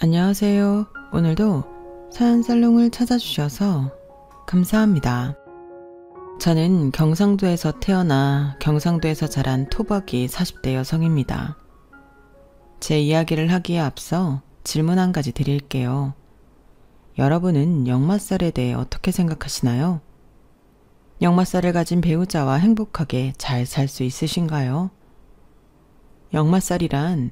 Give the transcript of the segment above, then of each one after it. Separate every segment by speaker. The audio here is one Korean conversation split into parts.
Speaker 1: 안녕하세요. 오늘도 사연살롱을 찾아주셔서 감사합니다. 저는 경상도에서 태어나 경상도에서 자란 토박이 40대 여성입니다. 제 이야기를 하기에 앞서 질문 한 가지 드릴게요. 여러분은 역마살에 대해 어떻게 생각하시나요? 역마살을 가진 배우자와 행복하게 잘 살 수 있으신가요? 역마살이란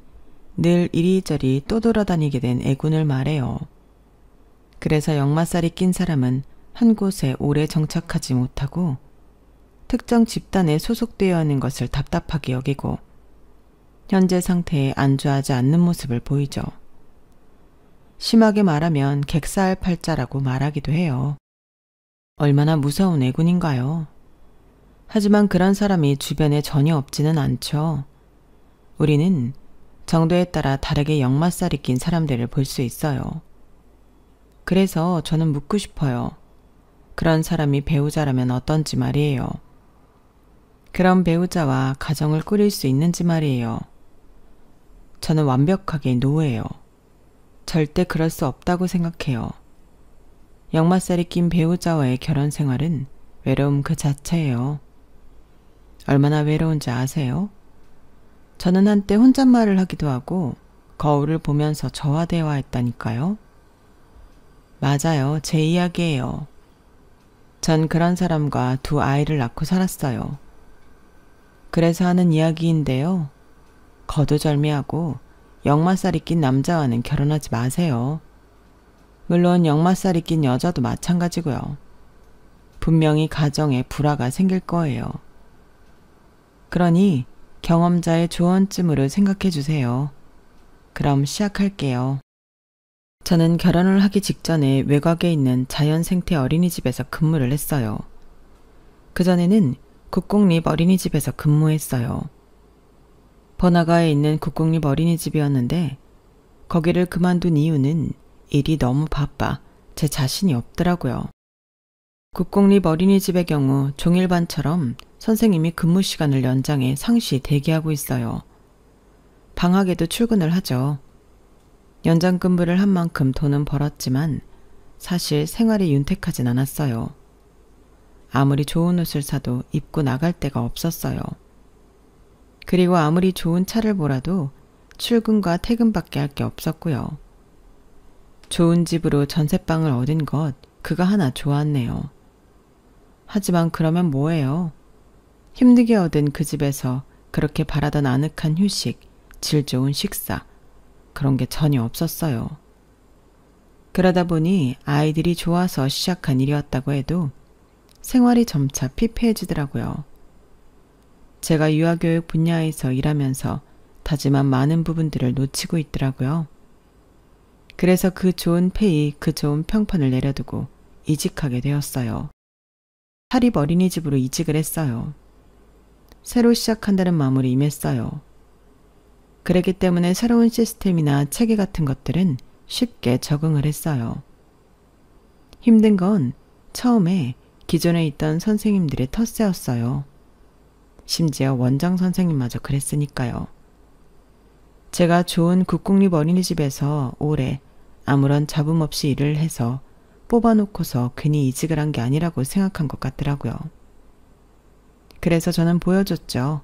Speaker 1: 늘 이리저리 떠돌아다니게 된 애군을 말해요. 그래서 역마살이 낀 사람은 한 곳에 오래 정착하지 못하고 특정 집단에 소속되어 있는 것을 답답하게 여기고 현재 상태에 안주하지 않는 모습을 보이죠. 심하게 말하면 객사할팔자라고 말하기도 해요. 얼마나 무서운 애군인가요? 하지만 그런 사람이 주변에 전혀 없지는 않죠. 우리는 정도에 따라 다르게 역마살이 낀 사람들을 볼 수 있어요. 그래서 저는 묻고 싶어요. 그런 사람이 배우자라면 어떤지 말이에요. 그런 배우자와 가정을 꾸릴 수 있는지 말이에요. 저는 완벽하게 노예요. 절대 그럴 수 없다고 생각해요. 역마살이 낀 배우자와의 결혼 생활은 외로움 그 자체예요. 얼마나 외로운지 아세요? 저는 한때 혼잣말을 하기도 하고 거울을 보면서 저와 대화했다니까요. 맞아요. 제 이야기예요. 전 그런 사람과 두 아이를 낳고 살았어요. 그래서 하는 이야기인데요. 거두절미하고 역마살이 낀 남자와는 결혼하지 마세요. 물론 역마살이 낀 여자도 마찬가지고요. 분명히 가정에 불화가 생길 거예요. 그러니 경험자의 조언쯤으로 생각해 주세요. 그럼 시작할게요. 저는 결혼을 하기 직전에 외곽에 있는 자연생태 어린이집에서 근무를 했어요. 그전에는 국공립 어린이집에서 근무했어요. 번화가에 있는 국공립 어린이집이었는데 거기를 그만둔 이유는 일이 너무 바빠 제 자신이 없더라고요. 국공립 어린이집의 경우 종일반처럼 선생님이 근무 시간을 연장해 상시 대기하고 있어요. 방학에도 출근을 하죠. 연장 근무를 한 만큼 돈은 벌었지만 사실 생활이 윤택하진 않았어요. 아무리 좋은 옷을 사도 입고 나갈 데가 없었어요. 그리고 아무리 좋은 차를 몰아도 출근과 퇴근밖에 할 게 없었고요. 좋은 집으로 전셋방을 얻은 것 그가 하나 좋았네요. 하지만 그러면 뭐예요? 힘들게 얻은 그 집에서 그렇게 바라던 아늑한 휴식, 질 좋은 식사, 그런 게 전혀 없었어요. 그러다 보니 아이들이 좋아서 시작한 일이었다고 해도 생활이 점차 피폐해지더라고요. 제가 유아교육 분야에서 일하면서 다짐한 많은 부분들을 놓치고 있더라고요. 그래서 그 좋은 페이, 그 좋은 평판을 내려두고 이직하게 되었어요. 사립 어린이집으로 이직을 했어요. 새로 시작한다는 마음으로 임했어요. 그랬기 때문에 새로운 시스템이나 체계 같은 것들은 쉽게 적응을 했어요. 힘든 건 처음에 기존에 있던 선생님들의 텃세였어요. 심지어 원장 선생님마저 그랬으니까요. 제가 좋은 국공립 어린이집에서 오래 아무런 잡음 없이 일을 해서 뽑아놓고서 괜히 이직을 한 게 아니라고 생각한 것 같더라고요. 그래서 저는 보여줬죠.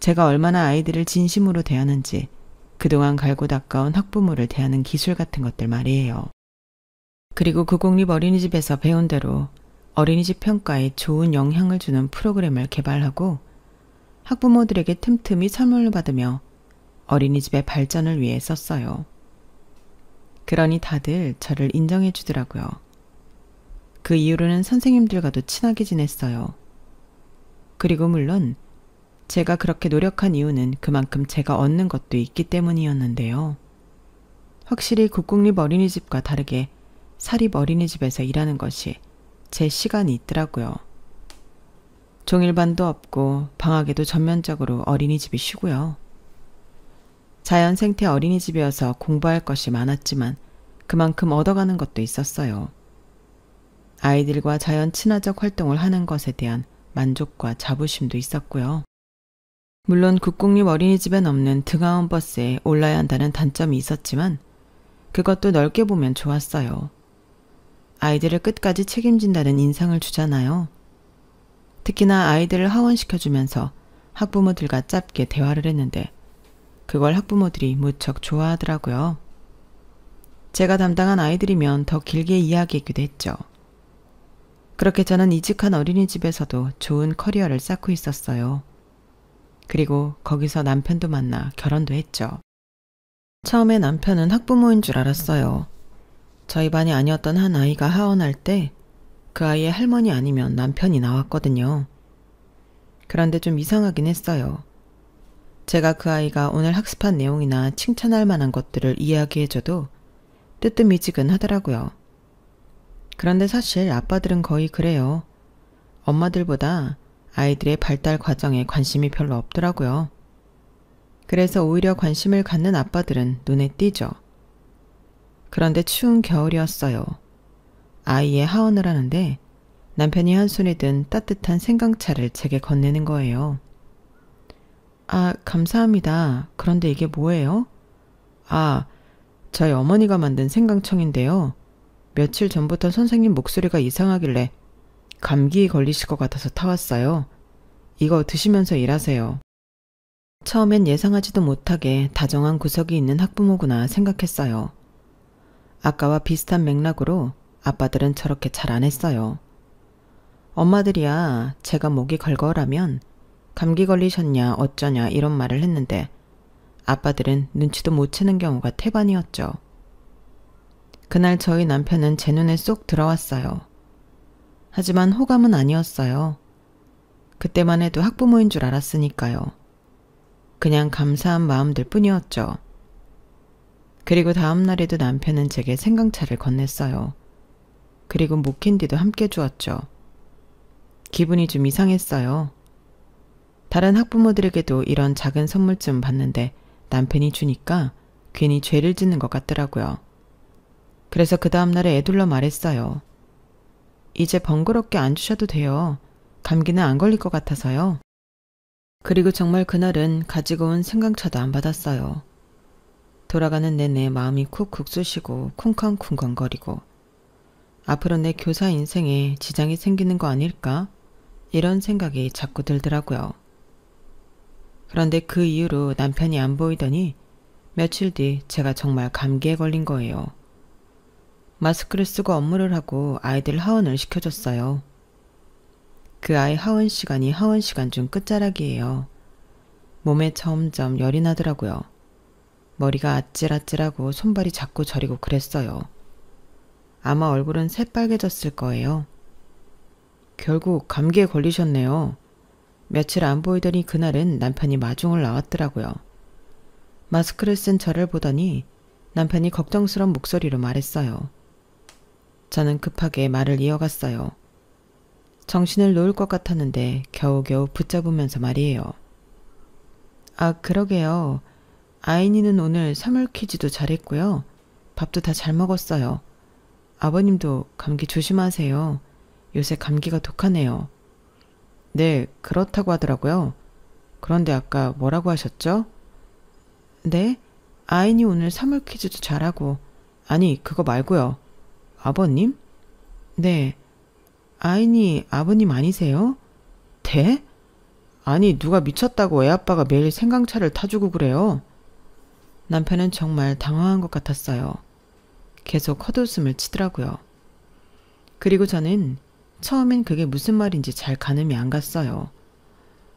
Speaker 1: 제가 얼마나 아이들을 진심으로 대하는지, 그동안 갈고 닦아온 학부모를 대하는 기술 같은 것들 말이에요. 그리고 국공립 어린이집에서 배운 대로 어린이집 평가에 좋은 영향을 주는 프로그램을 개발하고 학부모들에게 틈틈이 선물을 받으며 어린이집의 발전을 위해 썼어요. 그러니 다들 저를 인정해 주더라고요. 그 이후로는 선생님들과도 친하게 지냈어요. 그리고 물론 제가 그렇게 노력한 이유는 그만큼 제가 얻는 것도 있기 때문이었는데요. 확실히 국공립 어린이집과 다르게 사립 어린이집에서 일하는 것이 제 시간이 있더라고요. 종일반도 없고 방학에도 전면적으로 어린이집이 쉬고요. 자연생태 어린이집이어서 공부할 것이 많았지만 그만큼 얻어가는 것도 있었어요. 아이들과 자연 친화적 활동을 하는 것에 대한 만족과 자부심도 있었고요. 물론 국공립 어린이집엔 없는 등하원 버스에 올라야 한다는 단점이 있었지만 그것도 넓게 보면 좋았어요. 아이들을 끝까지 책임진다는 인상을 주잖아요. 특히나 아이들을 하원시켜주면서 학부모들과 짧게 대화를 했는데 그걸 학부모들이 무척 좋아하더라고요. 제가 담당한 아이들이면 더 길게 이야기하기도 했죠. 그렇게 저는 이직한 어린이집에서도 좋은 커리어를 쌓고 있었어요. 그리고 거기서 남편도 만나 결혼도 했죠. 처음에 남편은 학부모인 줄 알았어요. 저희 반이 아니었던 한 아이가 하원할 때 그 아이의 할머니 아니면 남편이 나왔거든요. 그런데 좀 이상하긴 했어요. 제가 그 아이가 오늘 학습한 내용이나 칭찬할 만한 것들을 이야기해줘도 뜨뜻미지근 하더라고요. 그런데 사실 아빠들은 거의 그래요. 엄마들보다 아이들의 발달 과정에 관심이 별로 없더라고요. 그래서 오히려 관심을 갖는 아빠들은 눈에 띄죠. 그런데 추운 겨울이었어요. 아이의 하원을 하는데 남편이 한 손에 든 따뜻한 생강차를 제게 건네는 거예요. 아, 감사합니다. 그런데 이게 뭐예요? 아, 저희 어머니가 만든 생강청인데요. 며칠 전부터 선생님 목소리가 이상하길래 감기에 걸리실 것 같아서 타왔어요. 이거 드시면서 일하세요. 처음엔 예상하지도 못하게 다정한 구석이 있는 학부모구나 생각했어요. 아까와 비슷한 맥락으로 아빠들은 저렇게 잘 안 했어요. 엄마들이야 제가 목이 걸걸하면 감기 걸리셨냐 어쩌냐 이런 말을 했는데 아빠들은 눈치도 못 채는 경우가 태반이었죠. 그날 저희 남편은 제 눈에 쏙 들어왔어요. 하지만 호감은 아니었어요. 그때만 해도 학부모인 줄 알았으니까요. 그냥 감사한 마음들 뿐이었죠. 그리고 다음 날에도 남편은 제게 생강차를 건넸어요. 그리고 목캔디도 함께 주었죠. 기분이 좀 이상했어요. 다른 학부모들에게도 이런 작은 선물쯤 받는데 남편이 주니까 괜히 죄를 짓는 것 같더라고요. 그래서 그 다음 날에 애둘러 말했어요. 이제 번거롭게 안 주셔도 돼요. 감기는 안 걸릴 것 같아서요. 그리고 정말 그날은 가지고 온 생강차도 안 받았어요. 돌아가는 내내 마음이 쿡쿡 쑤시고 쿵쾅쿵쾅거리고 앞으로 내 교사 인생에 지장이 생기는 거 아닐까? 이런 생각이 자꾸 들더라고요. 그런데 그 이후로 남편이 안 보이더니 며칠 뒤 제가 정말 감기에 걸린 거예요. 마스크를 쓰고 업무를 하고 아이들 하원을 시켜줬어요. 그 아이 하원 시간이 하원 시간 중 끝자락이에요. 몸에 점점 열이 나더라고요. 머리가 아찔아찔하고 손발이 자꾸 저리고 그랬어요. 아마 얼굴은 새빨개졌을 거예요. 결국 감기에 걸리셨네요. 며칠 안 보이더니 그날은 남편이 마중을 나왔더라고요. 마스크를 쓴 저를 보더니 남편이 걱정스러운 목소리로 말했어요. 저는 급하게 말을 이어갔어요. 정신을 놓을 것 같았는데 겨우겨우 붙잡으면서 말이에요. 아, 그러게요. 아이니는 오늘 사물 퀴즈도 잘했고요. 밥도 다 잘 먹었어요. 아버님도 감기 조심하세요. 요새 감기가 독하네요. 네, 그렇다고 하더라고요. 그런데 아까 뭐라고 하셨죠? 네? 아이니 오늘 사물 퀴즈도 잘하고. 아니, 그거 말고요. 아버님? 네. 아이니 아버님 아니세요? 대? 아니, 누가 미쳤다고 애아빠가 매일 생강차를 타주고 그래요? 남편은 정말 당황한 것 같았어요. 계속 헛웃음을 치더라고요. 그리고 저는 처음엔 그게 무슨 말인지 잘 가늠이 안 갔어요.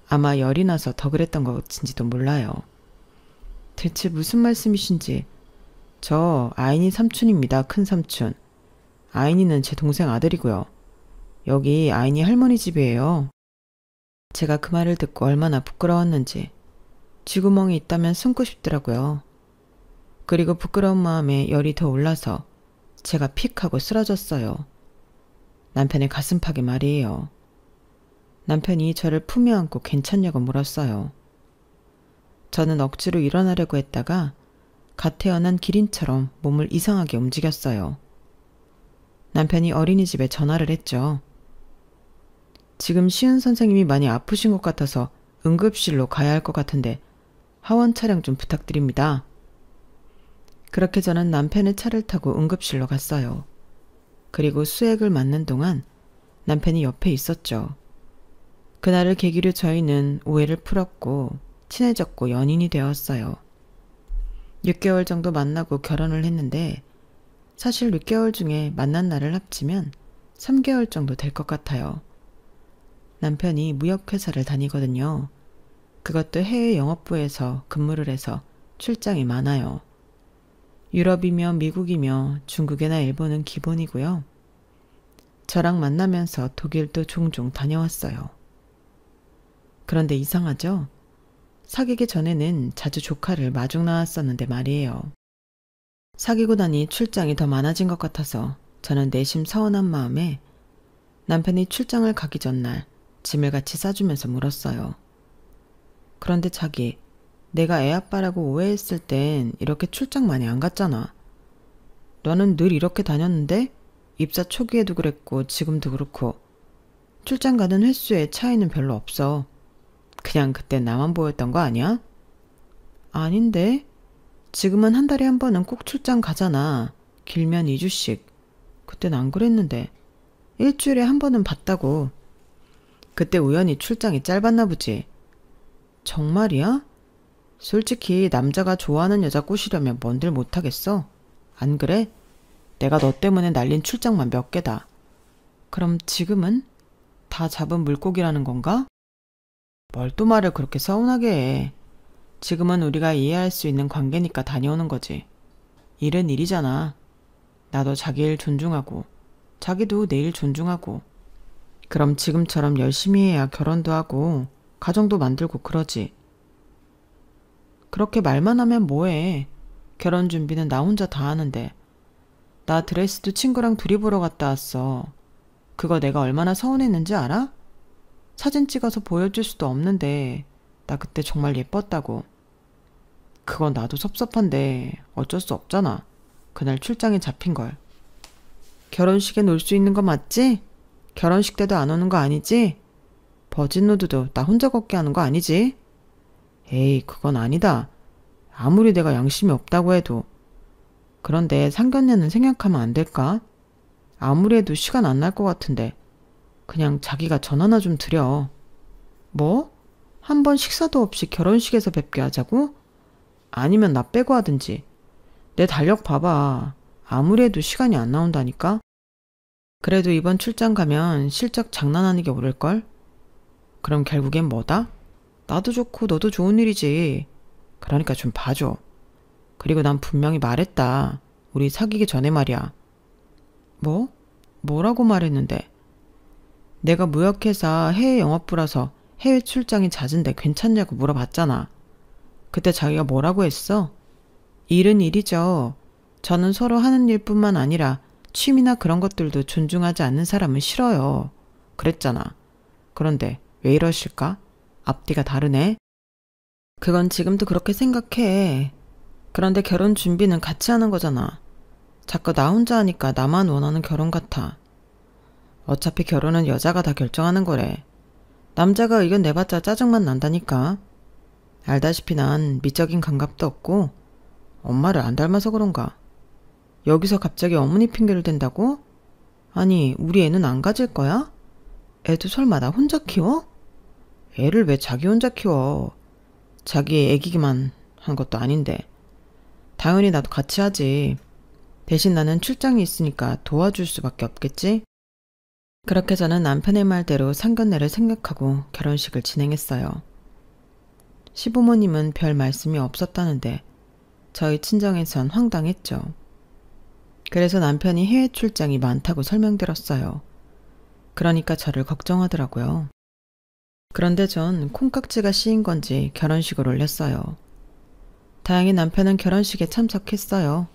Speaker 1: 아마 열이 나서 더 그랬던 것인지도 몰라요. 대체 무슨 말씀이신지. 저 아이니 삼촌입니다. 큰 삼촌. 아이니는 제 동생 아들이고요. 여기 아이니 할머니 집이에요. 제가 그 말을 듣고 얼마나 부끄러웠는지 쥐구멍이 있다면 숨고 싶더라고요. 그리고 부끄러운 마음에 열이 더 올라서 제가 픽 하고 쓰러졌어요. 남편의 가슴팍에 말이에요. 남편이 저를 품에 안고 괜찮냐고 물었어요. 저는 억지로 일어나려고 했다가 갓 태어난 기린처럼 몸을 이상하게 움직였어요. 남편이 어린이집에 전화를 했죠. 지금 시은 선생님이 많이 아프신 것 같아서 응급실로 가야 할 것 같은데 하원 차량 좀 부탁드립니다. 그렇게 저는 남편의 차를 타고 응급실로 갔어요. 그리고 수액을 맞는 동안 남편이 옆에 있었죠. 그날을 계기로 저희는 오해를 풀었고 친해졌고 연인이 되었어요. 6개월 정도 만나고 결혼을 했는데 사실 6개월 중에 만난 날을 합치면 3개월 정도 될 것 같아요. 남편이 무역회사를 다니거든요. 그것도 해외 영업부에서 근무를 해서 출장이 많아요. 유럽이며 미국이며 중국이나 일본은 기본이고요. 저랑 만나면서 독일도 종종 다녀왔어요. 그런데 이상하죠? 사귀기 전에는 자주 조카를 마중 나왔었는데 말이에요. 사귀고 나니 출장이 더 많아진 것 같아서 저는 내심 서운한 마음에 남편이 출장을 가기 전날 짐을 같이 싸주면서 물었어요. 그런데 자기, 내가 애 아빠라고 오해했을 땐 이렇게 출장 많이 안 갔잖아. 너는 늘 이렇게 다녔는데 입사 초기에도 그랬고 지금도 그렇고 출장 가는 횟수에 차이는 별로 없어. 그냥 그때 나만 보였던 거 아니야? 아닌데? 지금은 한 달에 한 번은 꼭 출장 가잖아. 길면 2주씩. 그땐 안 그랬는데. 일주일에 한 번은 봤다고. 그때 우연히 출장이 짧았나 보지. 정말이야? 솔직히 남자가 좋아하는 여자 꼬시려면 뭔들 못하겠어. 안 그래? 내가 너 때문에 날린 출장만 몇 개다. 그럼 지금은? 다 잡은 물고기라는 건가? 뭘 또 말을 그렇게 서운하게 해. 지금은 우리가 이해할 수 있는 관계니까 다녀오는 거지. 일은 일이잖아. 나도 자기 일 존중하고 자기도 내 일 존중하고 그럼 지금처럼 열심히 해야 결혼도 하고 가정도 만들고 그러지. 그렇게 말만 하면 뭐해. 결혼 준비는 나 혼자 다 하는데. 나 드레스도 친구랑 둘이 보러 갔다 왔어. 그거 내가 얼마나 서운했는지 알아? 사진 찍어서 보여줄 수도 없는데 나 그때 정말 예뻤다고. 그건 나도 섭섭한데 어쩔 수 없잖아. 그날 출장에 잡힌 걸. 결혼식에 놀 수 있는 거 맞지? 결혼식 때도 안 오는 거 아니지? 버진로드도 나 혼자 걷게 하는 거 아니지? 에이, 그건 아니다. 아무리 내가 양심이 없다고 해도. 그런데 상견례는 생각하면 안 될까? 아무리 해도 시간 안 날 것 같은데 그냥 자기가 전화나 좀 드려. 뭐? 한 번 식사도 없이 결혼식에서 뵙게 하자고? 아니면 나 빼고 하든지. 내 달력 봐봐. 아무리 해도 시간이 안 나온다니까? 그래도 이번 출장 가면 실적 장난 아니게 오를걸? 그럼 결국엔 뭐다? 나도 좋고 너도 좋은 일이지. 그러니까 좀 봐줘. 그리고 난 분명히 말했다. 우리 사귀기 전에 말이야. 뭐? 뭐라고 말했는데? 내가 무역회사 해외 영업부라서 해외 출장이 잦은데 괜찮냐고 물어봤잖아. 그때 자기가 뭐라고 했어? 일은 일이죠. 저는 서로 하는 일뿐만 아니라 취미나 그런 것들도 존중하지 않는 사람은 싫어요. 그랬잖아. 그런데 왜 이러실까? 앞뒤가 다르네. 그건 지금도 그렇게 생각해. 그런데 결혼 준비는 같이 하는 거잖아. 자꾸 나 혼자 하니까 나만 원하는 결혼 같아. 어차피 결혼은 여자가 다 결정하는 거래. 남자가 의견 내봤자 짜증만 난다니까. 알다시피 난 미적인 감각도 없고 엄마를 안 닮아서 그런가. 여기서 갑자기 어머니 핑계를 댄다고? 아니, 우리 애는 안 가질 거야? 애도 설마 나 혼자 키워? 애를 왜 자기 혼자 키워? 자기 애기기만 한 것도 아닌데. 당연히 나도 같이 하지. 대신 나는 출장이 있으니까 도와줄 수밖에 없겠지? 그렇게 저는 남편의 말대로 상견례를 생각하고 결혼식을 진행했어요. 시부모님은 별 말씀이 없었다는데 저희 친정에선 황당했죠. 그래서 남편이 해외 출장이 많다고 설명드렸어요. 그러니까 저를 걱정하더라고요. 그런데 전 콩깍지가 씌인 건지 결혼식을 올렸어요. 다행히 남편은 결혼식에 참석했어요.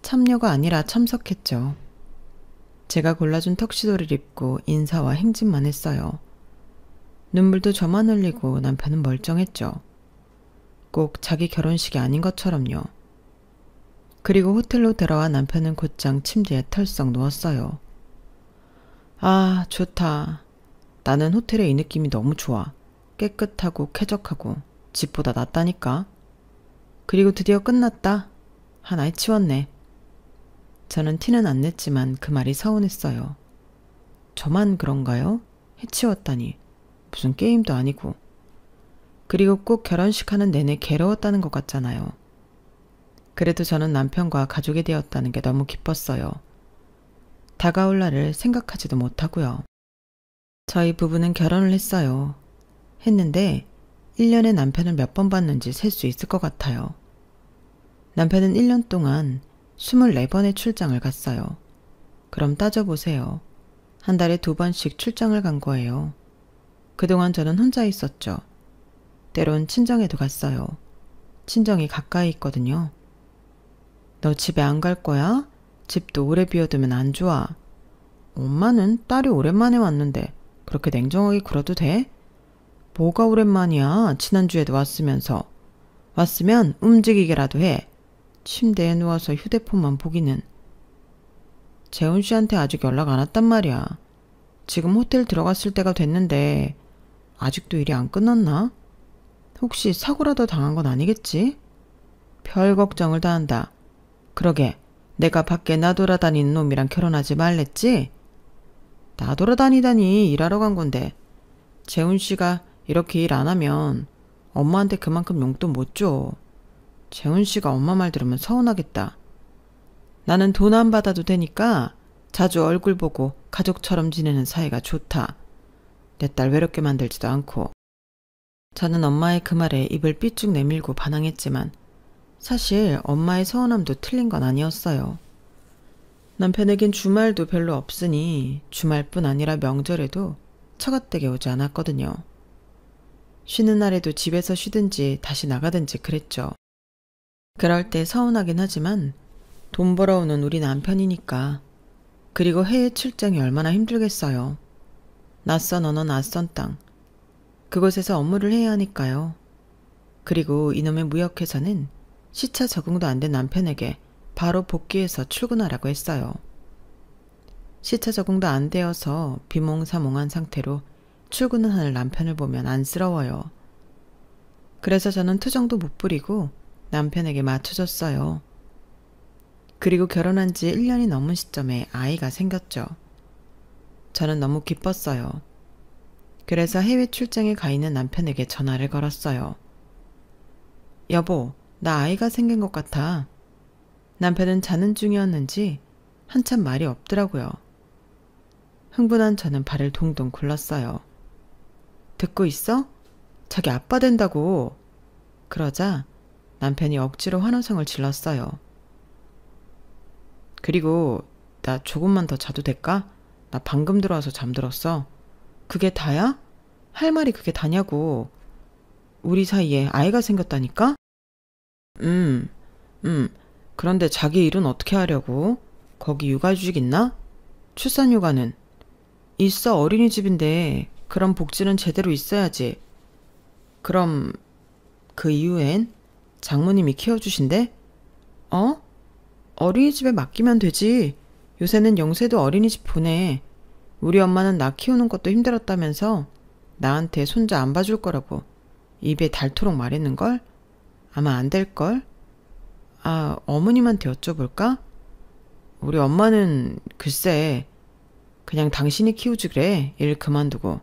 Speaker 1: 참여가 아니라 참석했죠. 제가 골라준 턱시도를 입고 인사와 행진만 했어요. 눈물도 저만 흘리고 남편은 멀쩡했죠. 꼭 자기 결혼식이 아닌 것처럼요. 그리고 호텔로 들어와 남편은 곧장 침대에 털썩 누웠어요. 아, 좋다. 나는 호텔의 이 느낌이 너무 좋아. 깨끗하고 쾌적하고 집보다 낫다니까. 그리고 드디어 끝났다. 하나 해치웠네. 저는 티는 안 냈지만 그 말이 서운했어요. 저만 그런가요? 해치웠다니. 무슨 게임도 아니고. 그리고 꼭 결혼식 하는 내내 괴로웠다는 것 같잖아요. 그래도 저는 남편과 가족이 되었다는 게 너무 기뻤어요. 다가올 날을 생각하지도 못하고요. 저희 부부는 결혼을 했어요. 했는데 1년에 남편을 몇 번 봤는지 셀 수 있을 것 같아요. 남편은 1년 동안 24번의 출장을 갔어요. 그럼 따져보세요. 한 달에 2번씩 출장을 간 거예요. 그동안 저는 혼자 있었죠. 때론 친정에도 갔어요. 친정이 가까이 있거든요. 너 집에 안 갈 거야? 집도 오래 비워두면 안 좋아. 엄마는 딸이 오랜만에 왔는데 그렇게 냉정하게 굴어도 돼? 뭐가 오랜만이야. 지난주에도 왔으면서. 왔으면 움직이기라도 해. 침대에 누워서 휴대폰만 보기는. 재훈 씨한테 아직 연락 안 왔단 말이야. 지금 호텔 들어갔을 때가 됐는데 아직도 일이 안 끝났나? 혹시 사고라도 당한 건 아니겠지? 별 걱정을 다 한다. 그러게 내가 밖에 나돌아다니는 놈이랑 결혼하지 말랬지? 나돌아다니다니 일하러 간 건데. 재훈 씨가 이렇게 일 안 하면 엄마한테 그만큼 용돈 못 줘. 재훈 씨가 엄마 말 들으면 서운하겠다. 나는 돈 안 받아도 되니까 자주 얼굴 보고 가족처럼 지내는 사이가 좋다. 내 딸 외롭게 만들지도 않고. 저는 엄마의 그 말에 입을 삐쭉 내밀고 반항했지만 사실 엄마의 서운함도 틀린 건 아니었어요. 남편에겐 주말도 별로 없으니 주말뿐 아니라 명절에도 처갓댁에 오지 않았거든요. 쉬는 날에도 집에서 쉬든지 다시 나가든지 그랬죠. 그럴 때 서운하긴 하지만 돈 벌어오는 우리 남편이니까. 그리고 해외 출장이 얼마나 힘들겠어요. 낯선 언어, 낯선 땅. 그곳에서 업무를 해야 하니까요. 그리고 이놈의 무역회사는 시차 적응도 안 된 남편에게 바로 복귀해서 출근하라고 했어요. 시차 적응도 안 되어서 비몽사몽한 상태로 출근을 하는 남편을 보면 안쓰러워요. 그래서 저는 투정도 못 부리고 남편에게 맞춰줬어요. 그리고 결혼한 지 1년이 넘은 시점에 아이가 생겼죠. 저는 너무 기뻤어요. 그래서 해외 출장에 가 있는 남편에게 전화를 걸었어요. 여보, 나 아이가 생긴 것 같아. 남편은 자는 중이었는지 한참 말이 없더라고요. 흥분한 저는 발을 동동 굴렀어요. 듣고 있어? 자기 아빠 된다고. 그러자 남편이 억지로 환호성을 질렀어요. 그리고 나 조금만 더 자도 될까? 나 방금 들어와서 잠들었어. 그게 다야? 할 말이 그게 다냐고. 우리 사이에 아이가 생겼다니까? 그런데 자기 일은 어떻게 하려고? 거기 육아휴직 있나? 출산휴가는? 있어, 어린이집인데 그럼 복지는 제대로 있어야지. 그럼 그 이후엔 장모님이 키워주신대? 어? 어린이집에 맡기면 되지. 요새는 영세도 어린이집 보내. 우리 엄마는 나 키우는 것도 힘들었다면서 나한테 손자 안 봐줄 거라고 입에 닳도록 말했는걸? 아마 안 될걸? 아, 어머님한테 여쭤볼까? 우리 엄마는 글쎄 그냥 당신이 키우지 그래. 일 그만두고.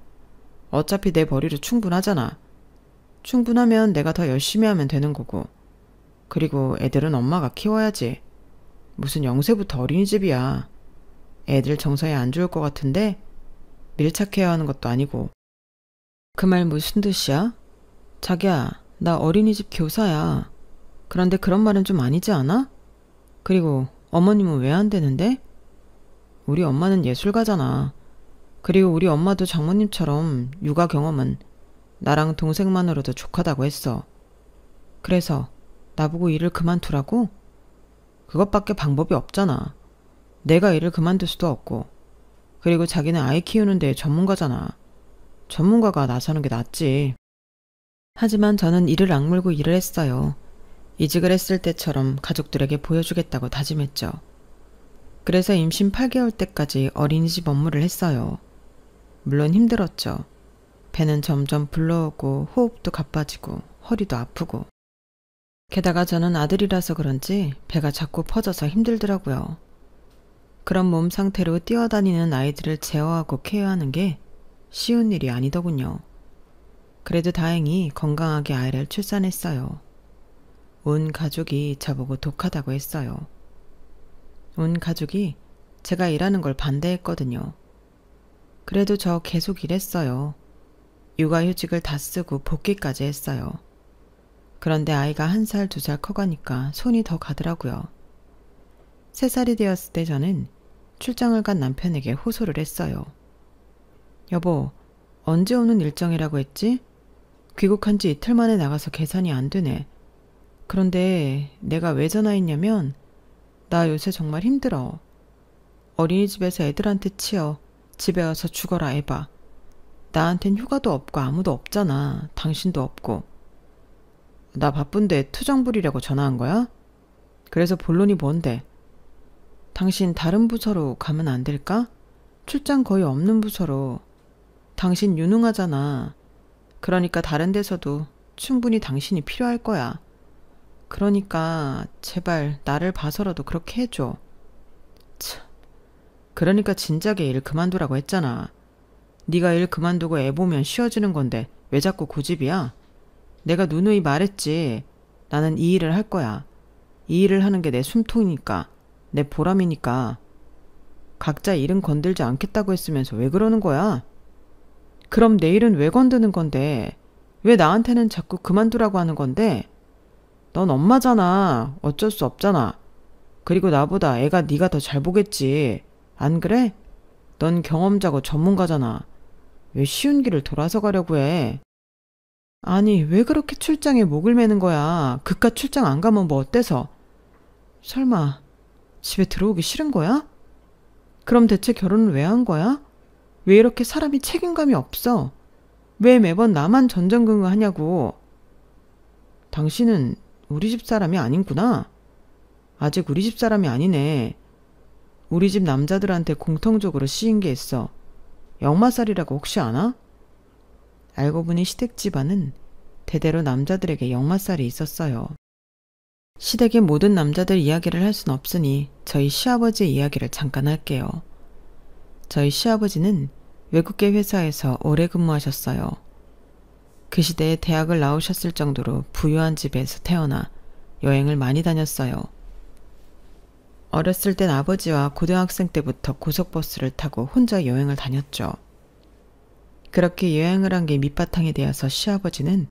Speaker 1: 어차피 내 벌이로 충분하잖아. 충분하면 내가 더 열심히 하면 되는 거고. 그리고 애들은 엄마가 키워야지. 무슨 영세부터 어린이집이야. 애들 정서에 안 좋을 것 같은데 밀착해야 하는 것도 아니고. 그 말 무슨 뜻이야? 자기야, 나 어린이집 교사야. 그런데 그런 말은 좀 아니지 않아? 그리고 어머님은 왜 안 되는데? 우리 엄마는 예술가잖아. 그리고 우리 엄마도 장모님처럼 육아 경험은 나랑 동생만으로도 족하다고 했어. 그래서 나보고 일을 그만두라고? 그것밖에 방법이 없잖아. 내가 일을 그만둘 수도 없고. 그리고 자기는 아이 키우는 데 전문가잖아. 전문가가 나서는 게 낫지. 하지만 저는 이를 악물고 일을 했어요. 이직을 했을 때처럼 가족들에게 보여주겠다고 다짐했죠. 그래서 임신 8개월 때까지 어린이집 업무를 했어요. 물론 힘들었죠. 배는 점점 불러오고 호흡도 가빠지고 허리도 아프고. 게다가 저는 아들이라서 그런지 배가 자꾸 퍼져서 힘들더라고요. 그런 몸 상태로 뛰어다니는 아이들을 제어하고 케어하는 게 쉬운 일이 아니더군요. 그래도 다행히 건강하게 아이를 출산했어요. 온 가족이 저보고 독하다고 했어요. 온 가족이 제가 일하는 걸 반대했거든요. 그래도 저 계속 일했어요. 육아휴직을 다 쓰고 복귀까지 했어요. 그런데 아이가 1살, 2살 커가니까 손이 더 가더라고요. 3살이 되었을 때 저는 출장을 간 남편에게 호소를 했어요. 여보, 언제 오는 일정이라고 했지? 귀국한 지 이틀 만에 나가서 계산이 안 되네. 그런데 내가 왜 전화했냐면 나 요새 정말 힘들어. 어린이집에서 애들한테 치여 집에 와서 죽어라 에바. 나한텐 휴가도 없고 아무도 없잖아. 당신도 없고. 나 바쁜데 투정 부리려고 전화한 거야? 그래서 본론이 뭔데? 당신 다른 부서로 가면 안 될까? 출장 거의 없는 부서로. 당신 유능하잖아. 그러니까 다른 데서도 충분히 당신이 필요할 거야. 그러니까 제발 나를 봐서라도 그렇게 해줘. 참. 그러니까 진작에 일 그만두라고 했잖아. 네가 일 그만두고 애 보면 쉬어지는 건데 왜 자꾸 고집이야? 내가 누누이 말했지. 나는 이 일을 할 거야. 이 일을 하는 게 내 숨통이니까. 내 보람이니까. 각자 일은 건들지 않겠다고 했으면서 왜 그러는 거야? 그럼 내 일은 왜 건드는 건데? 왜 나한테는 자꾸 그만두라고 하는 건데? 넌 엄마잖아. 어쩔 수 없잖아. 그리고 나보다 애가 네가 더 잘 보겠지. 안 그래? 넌 경험자고 전문가잖아. 왜 쉬운 길을 돌아서 가려고 해? 아니, 왜 그렇게 출장에 목을 매는 거야? 그깟 출장 안 가면 뭐 어때서? 설마 집에 들어오기 싫은 거야? 그럼 대체 결혼을 왜 한 거야? 왜 이렇게 사람이 책임감이 없어? 왜 매번 나만 전전긍긍하냐고. 당신은 우리 집 사람이 아닌구나. 아직 우리 집 사람이 아니네. 우리 집 남자들한테 공통적으로 씌인 게 있어. 역마살이라고 혹시 아나? 알고 보니 시댁 집안은 대대로 남자들에게 역마살이 있었어요. 시댁의 모든 남자들 이야기를 할 순 없으니 저희 시아버지의 이야기를 잠깐 할게요. 저희 시아버지는 외국계 회사에서 오래 근무하셨어요. 그 시대에 대학을 나오셨을 정도로 부유한 집에서 태어나 여행을 많이 다녔어요. 어렸을 땐 아버지와 고등학생 때부터 고속버스를 타고 혼자 여행을 다녔죠. 그렇게 여행을 한 게 밑바탕이 되어서 시아버지는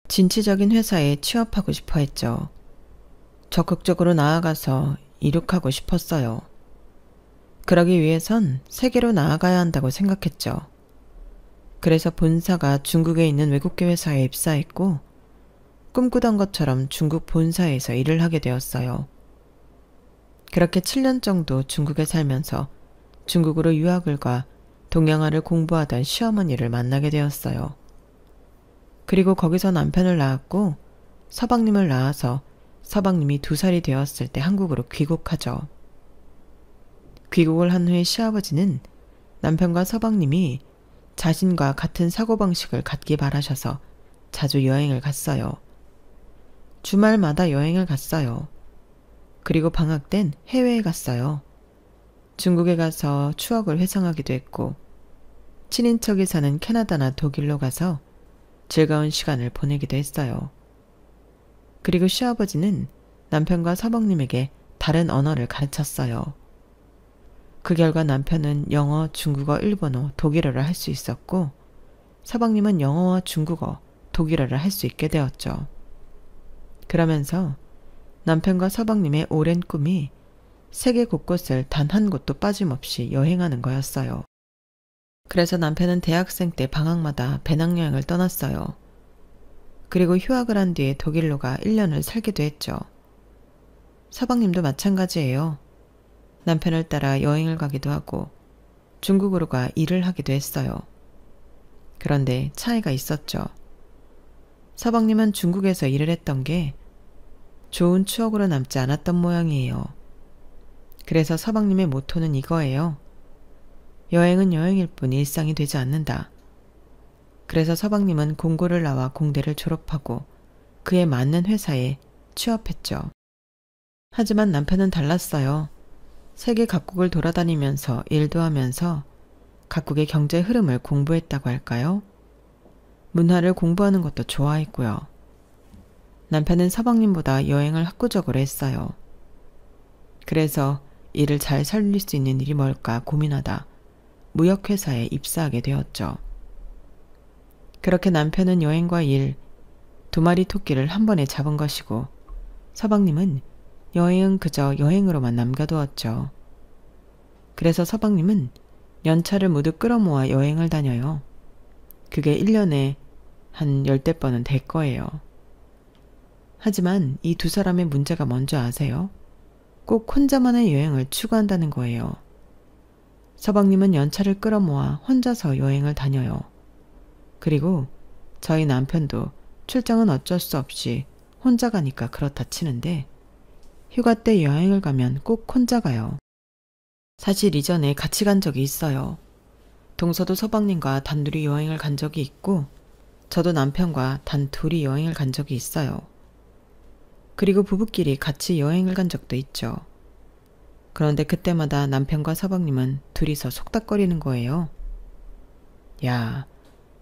Speaker 1: 진취적인 회사에 취업하고 싶어 했죠. 적극적으로 나아가서 이륙하고 싶었어요. 그러기 위해선 세계로 나아가야 한다고 생각했죠. 그래서 본사가 중국에 있는 외국계 회사에 입사했고 꿈꾸던 것처럼 중국 본사에서 일을 하게 되었어요. 그렇게 7년 정도 중국에 살면서 중국으로 유학을 가 동양화를 공부하던 시어머니를 만나게 되었어요. 그리고 거기서 남편을 낳았고 서방님을 낳아서 서방님이 2살이 되었을 때 한국으로 귀국하죠. 귀국을 한 후에 시아버지는 남편과 서방님이 자신과 같은 사고방식을 갖기 바라셔서 자주 여행을 갔어요. 주말마다 여행을 갔어요. 그리고 방학 땐 해외에 갔어요. 중국에 가서 추억을 회상하기도 했고 친인척이 사는 캐나다나 독일로 가서 즐거운 시간을 보내기도 했어요. 그리고 시아버지는 남편과 서방님에게 다른 언어를 가르쳤어요. 그 결과 남편은 영어, 중국어, 일본어, 독일어를 할 수 있었고 서방님은 영어와 중국어, 독일어를 할 수 있게 되었죠. 그러면서 남편과 서방님의 오랜 꿈이 세계 곳곳을 단 한 곳도 빠짐없이 여행하는 거였어요. 그래서 남편은 대학생 때 방학마다 배낭여행을 떠났어요. 그리고 휴학을 한 뒤에 독일로 가 1년을 살기도 했죠. 서방님도 마찬가지예요. 남편을 따라 여행을 가기도 하고 중국으로 가 일을 하기도 했어요. 그런데 차이가 있었죠. 서방님은 중국에서 일을 했던 게 좋은 추억으로 남지 않았던 모양이에요. 그래서 서방님의 모토는 이거예요. 여행은 여행일 뿐 일상이 되지 않는다. 그래서 서방님은 공고를 나와 공대를 졸업하고 그에 맞는 회사에 취업했죠. 하지만 남편은 달랐어요. 세계 각국을 돌아다니면서 일도 하면서 각국의 경제 흐름을 공부했다고 할까요? 문화를 공부하는 것도 좋아했고요. 남편은 서방님보다 여행을 학구적으로 했어요. 그래서 이를 잘 살릴 수 있는 일이 뭘까 고민하다 무역회사에 입사하게 되었죠. 그렇게 남편은 여행과 일, 두 마리 토끼를 한 번에 잡은 것이고 서방님은 여행은 그저 여행으로만 남겨두었죠. 그래서 서방님은 연차를 모두 끌어모아 여행을 다녀요. 그게 1년에 한 10대 번은 될 거예요. 하지만 이 두 사람의 문제가 뭔지 아세요? 꼭 혼자만의 여행을 추구한다는 거예요. 서방님은 연차를 끌어모아 혼자서 여행을 다녀요. 그리고 저희 남편도 출장은 어쩔 수 없이 혼자 가니까 그렇다 치는데 휴가 때 여행을 가면 꼭 혼자 가요. 사실 이전에 같이 간 적이 있어요. 동서도 서방님과 단둘이 여행을 간 적이 있고 저도 남편과 단 둘이 여행을 간 적이 있어요. 그리고 부부끼리 같이 여행을 간 적도 있죠. 그런데 그때마다 남편과 서방님은 둘이서 속닥거리는 거예요. 야,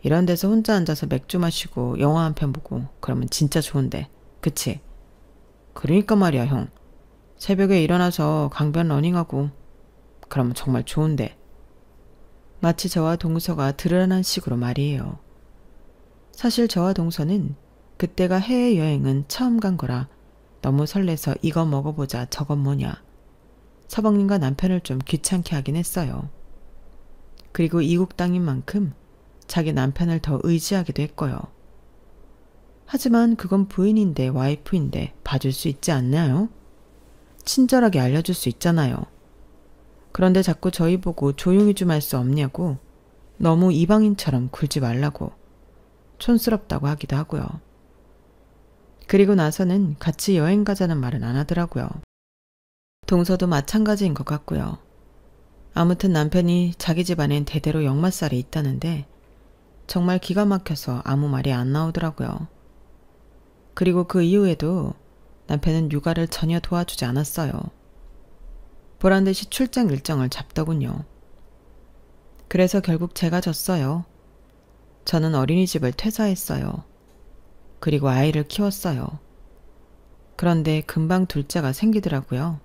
Speaker 1: 이런 데서 혼자 앉아서 맥주 마시고 영화 한 편 보고 그러면 진짜 좋은데, 그치? 그러니까 말이야, 형. 새벽에 일어나서 강변 러닝하고 그러면 정말 좋은데. 마치 저와 동서가 드러난 식으로 말이에요. 사실 저와 동서는 그때가 해외여행은 처음 간 거라 너무 설레서 이거 먹어보자 저건 뭐냐. 서방님과 남편을 좀 귀찮게 하긴 했어요. 그리고 이국 땅인 만큼 자기 남편을 더 의지하기도 했고요. 하지만 그건 부인인데 와이프인데 봐줄 수 있지 않나요? 친절하게 알려줄 수 있잖아요. 그런데 자꾸 저희 보고 조용히 좀 할 수 없냐고 너무 이방인처럼 굴지 말라고 촌스럽다고 하기도 하고요. 그리고 나서는 같이 여행 가자는 말은 안 하더라고요. 동서도 마찬가지인 것 같고요. 아무튼 남편이 자기 집안엔 대대로 역마살이 있다는데 정말 기가 막혀서 아무 말이 안 나오더라고요. 그리고 그 이후에도 남편은 육아를 전혀 도와주지 않았어요. 보란듯이 출장 일정을 잡더군요. 그래서 결국 제가 졌어요. 저는 어린이집을 퇴사했어요. 그리고 아이를 키웠어요. 그런데 금방 둘째가 생기더라고요.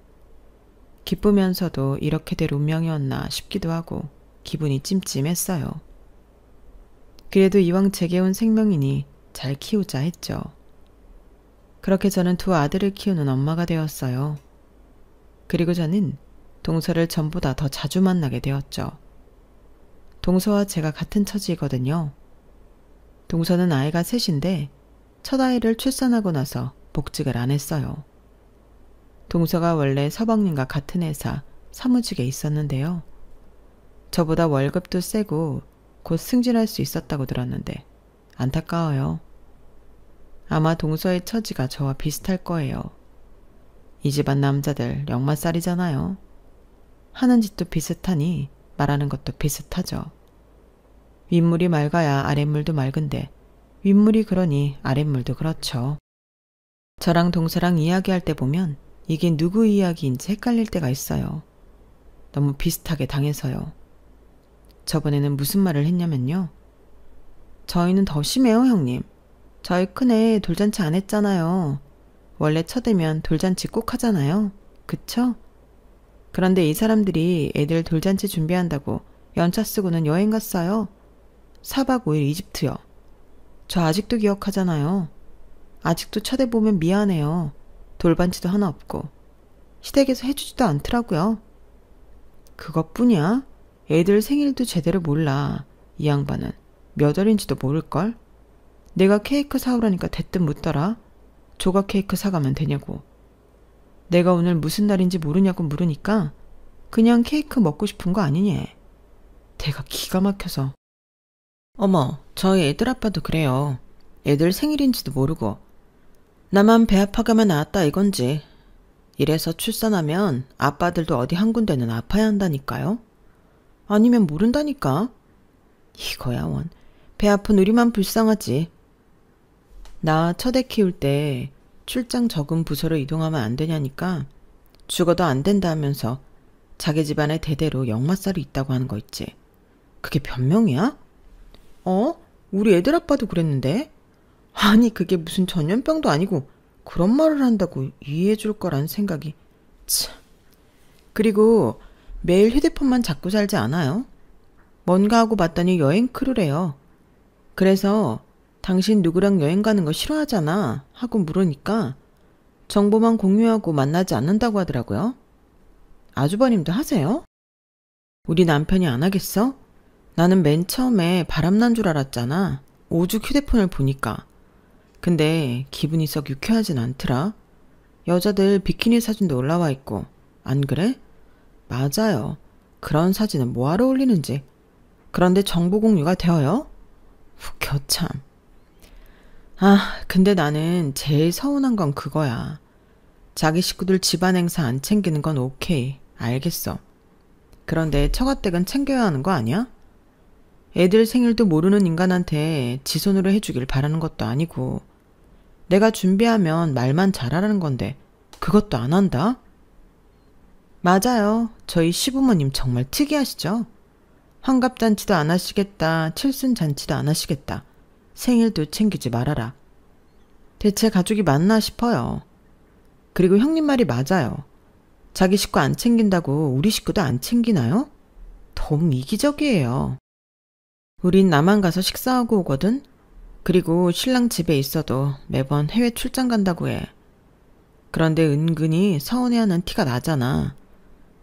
Speaker 1: 기쁘면서도 이렇게 될 운명이었나 싶기도 하고 기분이 찜찜했어요. 그래도 이왕 제게 온 생명이니 잘 키우자 했죠. 그렇게 저는 두 아들을 키우는 엄마가 되었어요. 그리고 저는 동서를 전보다 더 자주 만나게 되었죠. 동서와 제가 같은 처지이거든요. 동서는 아이가 셋인데 첫 아이를 출산하고 나서 복직을 안 했어요. 동서가 원래 서방님과 같은 회사 사무직에 있었는데요. 저보다 월급도 세고 곧 승진할 수 있었다고 들었는데 안타까워요. 아마 동서의 처지가 저와 비슷할 거예요. 이 집안 남자들 역마살이잖아요. 하는 짓도 비슷하니 말하는 것도 비슷하죠. 윗물이 맑아야 아랫물도 맑은데 윗물이 그러니 아랫물도 그렇죠. 저랑 동서랑 이야기할 때 보면 이게 누구 이야기인지 헷갈릴 때가 있어요. 너무 비슷하게 당해서요. 저번에는 무슨 말을 했냐면요. 저희는 더 심해요, 형님. 저희 큰애 돌잔치 안 했잖아요. 원래 쳐대면 돌잔치 꼭 하잖아요. 그쵸? 그런데 이 사람들이 애들 돌잔치 준비한다고 연차 쓰고는 여행 갔어요. 4박 5일 이집트요. 저 아직도 기억하잖아요. 아직도 쳐대보면 미안해요. 돌반지도 하나 없고 시댁에서 해주지도 않더라고요. 그것뿐이야? 애들 생일도 제대로 몰라. 이 양반은 몇 월인지도 모를걸? 내가 케이크 사오라니까 대뜸 묻더라. 조각 케이크 사가면 되냐고. 내가 오늘 무슨 날인지 모르냐고 물으니까 그냥 케이크 먹고 싶은 거 아니냐. 내가 기가 막혀서. 어머, 저희 애들 아빠도 그래요. 애들 생일인지도 모르고 나만 배 아파가면 나왔다 이건지. 이래서 출산하면 아빠들도 어디 한 군데는 아파야 한다니까요. 아니면 모른다니까. 이거야 원. 배 아픈 우리만 불쌍하지. 나 첫애 키울 때 출장 적은 부서로 이동하면 안 되냐니까 죽어도 안 된다 하면서 자기 집안에 대대로 역마살이 있다고 하는 거 있지. 그게 변명이야? 우리 애들 아빠도 그랬는데? 아니 그게 무슨 전염병도 아니고 그런 말을 한다고 이해해 줄 거란 생각이 참. 그리고 매일 휴대폰만 잡고 살지 않아요? 뭔가 하고 봤더니 여행 크루래요. 그래서 당신 누구랑 여행 가는 거 싫어하잖아 하고 물으니까 정보만 공유하고 만나지 않는다고 하더라고요. 아주버님도 하세요? 우리 남편이 안 하겠어? 나는 맨 처음에 바람난 줄 알았잖아. 오죽 휴대폰을 보니까. 근데 기분이 썩 유쾌하진 않더라. 여자들 비키니 사진도 올라와 있고. 안 그래? 맞아요. 그런 사진은 뭐하러 올리는지. 그런데 정보 공유가 되어요? 겨참. 근데 나는 제일 서운한 건 그거야. 자기 식구들 집안 행사 안 챙기는 건 오케이. 알겠어. 그런데 처가댁은 챙겨야 하는 거 아니야? 애들 생일도 모르는 인간한테 지 손으로 해주길 바라는 것도 아니고 내가 준비하면 말만 잘하라는 건데 그것도 안 한다? 맞아요. 저희 시부모님 정말 특이하시죠? 환갑잔치도 안 하시겠다. 칠순잔치도 안 하시겠다. 생일도 챙기지 말아라. 대체 가족이 맞나 싶어요. 그리고 형님 말이 맞아요. 자기 식구 안 챙긴다고 우리 식구도 안 챙기나요? 너무 이기적이에요. 우린 남한 가서 식사하고 오거든? 그리고 신랑 집에 있어도 매번 해외 출장 간다고 해. 그런데 은근히 서운해하는 티가 나잖아.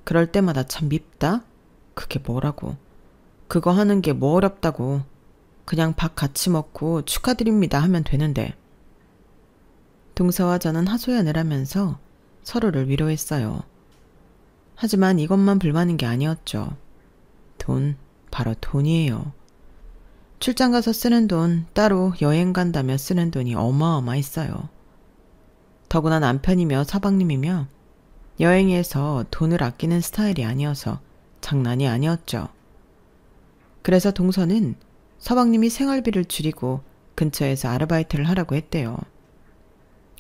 Speaker 1: 그럴 때마다 참 밉다? 그게 뭐라고. 그거 하는 게 뭐 어렵다고. 그냥 밥 같이 먹고 축하드립니다 하면 되는데. 동서와 저는 하소연을 하면서 서로를 위로했어요. 하지만 이것만 불만인 게 아니었죠. 돈, 바로 돈이에요. 출장 가서 쓰는 돈, 따로 여행 간다며 쓰는 돈이 어마어마했어요. 더구나 남편이며 서방님이며 여행에서 돈을 아끼는 스타일이 아니어서 장난이 아니었죠. 그래서 동서는 서방님이 생활비를 줄이고 근처에서 아르바이트를 하라고 했대요.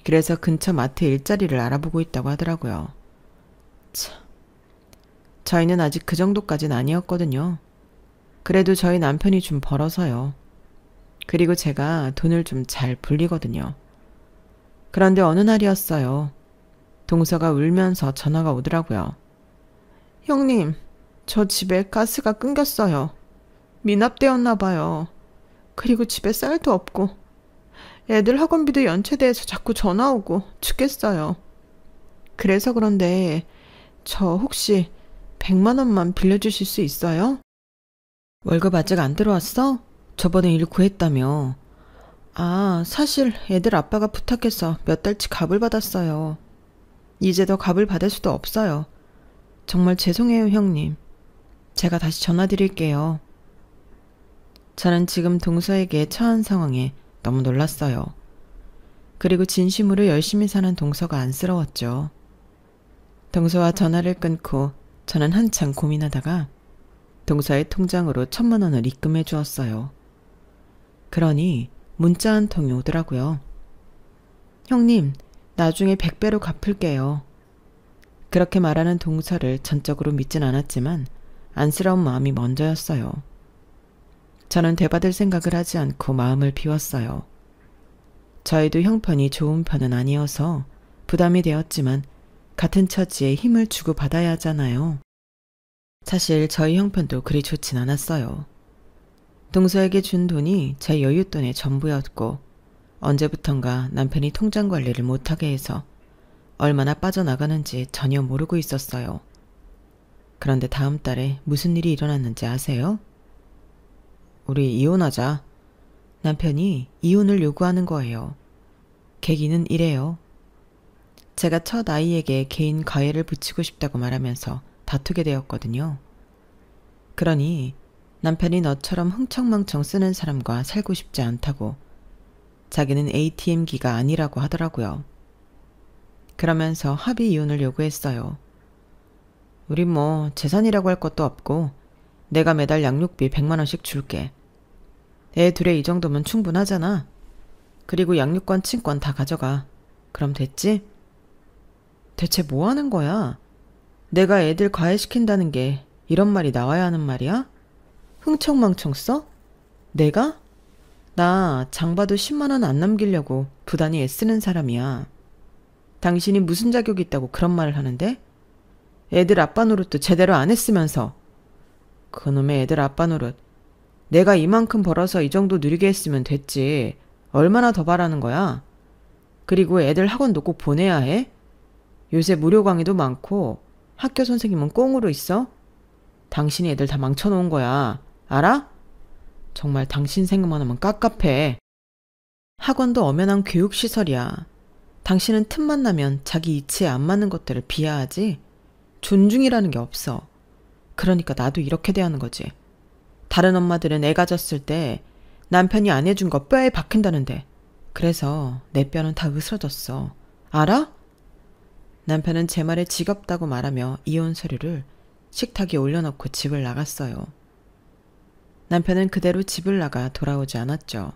Speaker 1: 그래서 근처 마트 일자리를 알아보고 있다고 하더라고요. 참, 저희는 아직 그 정도까진 아니었거든요. 그래도 저희 남편이 좀 벌어서요. 그리고 제가 돈을 좀 잘 불리거든요. 그런데 어느 날이었어요. 동서가 울면서 전화가 오더라고요. 형님, 저 집에 가스가 끊겼어요. 미납되었나 봐요. 그리고 집에 쌀도 없고 애들 학원비도 연체돼서 자꾸 전화 오고 죽겠어요. 그래서 그런데 저 혹시 100만 원만 빌려주실 수 있어요? 월급 아직 안 들어왔어? 저번에 일 구했다며. 사실 애들 아빠가 부탁해서 몇 달치 갑을 받았어요. 이제 더 갑을 받을 수도 없어요. 정말 죄송해요, 형님. 제가 다시 전화드릴게요. 저는 지금 동서에게 처한 상황에 너무 놀랐어요. 그리고 진심으로 열심히 사는 동서가 안쓰러웠죠. 동서와 전화를 끊고 저는 한참 고민하다가 동서의 통장으로 1,000만 원을 입금해 주었어요. 그러니 문자 한 통이 오더라고요. 형님, 나중에 100배로 갚을게요. 그렇게 말하는 동서를 전적으로 믿진 않았지만 안쓰러운 마음이 먼저였어요. 저는 되받을 생각을 하지 않고 마음을 비웠어요. 저희도 형편이 좋은 편은 아니어서 부담이 되었지만 같은 처지에 힘을 주고 받아야 하잖아요. 사실 저희 형편도 그리 좋진 않았어요. 동서에게 준 돈이 제 여윳돈의 전부였고 언제부턴가 남편이 통장 관리를 못하게 해서 얼마나 빠져나가는지 전혀 모르고 있었어요. 그런데 다음 달에 무슨 일이 일어났는지 아세요? 우리 이혼하자. 남편이 이혼을 요구하는 거예요. 계기는 이래요. 제가 첫 아이에게 개인 가해를 붙이고 싶다고 말하면서 다투게 되었거든요. 그러니 남편이 너처럼 흥청망청 쓰는 사람과 살고 싶지 않다고 자기는 ATM기가 아니라고 하더라고요. 그러면서 합의 이혼을 요구했어요. 우리 뭐 재산이라고 할 것도 없고 내가 매달 양육비 100만 원씩 줄게. 애 둘에 이 정도면 충분하잖아. 그리고 양육권, 친권 다 가져가. 그럼 됐지? 대체 뭐 하는 거야? 내가 애들 과외시킨다는 게 이런 말이 나와야 하는 말이야? 흥청망청 써? 내가? 나 장봐도 10만 원 안 남기려고 부단히 애쓰는 사람이야. 당신이 무슨 자격이 있다고 그런 말을 하는데? 애들 아빠 노릇도 제대로 안 했으면서. 그놈의 애들 아빠 노릇. 내가 이만큼 벌어서 이 정도 누리게 했으면 됐지. 얼마나 더 바라는 거야? 그리고 애들 학원도 꼭 보내야 해? 요새 무료 강의도 많고 학교 선생님은 꽁으로 있어? 당신이 애들 다 망쳐놓은 거야. 알아? 정말 당신 생각만 하면 깝깝해. 학원도 엄연한 교육시설이야. 당신은 틈만 나면 자기 이치에 안 맞는 것들을 비하하지. 존중이라는 게 없어. 그러니까 나도 이렇게 대하는 거지. 다른 엄마들은 애 가졌을 때 남편이 안 해준 거 뼈에 박힌다는데 그래서 내 뼈는 다 으스러졌어. 알아? 남편은 제 말에 지겹다고 말하며 이혼 서류를 식탁에 올려놓고 집을 나갔어요. 남편은 그대로 집을 나가 돌아오지 않았죠.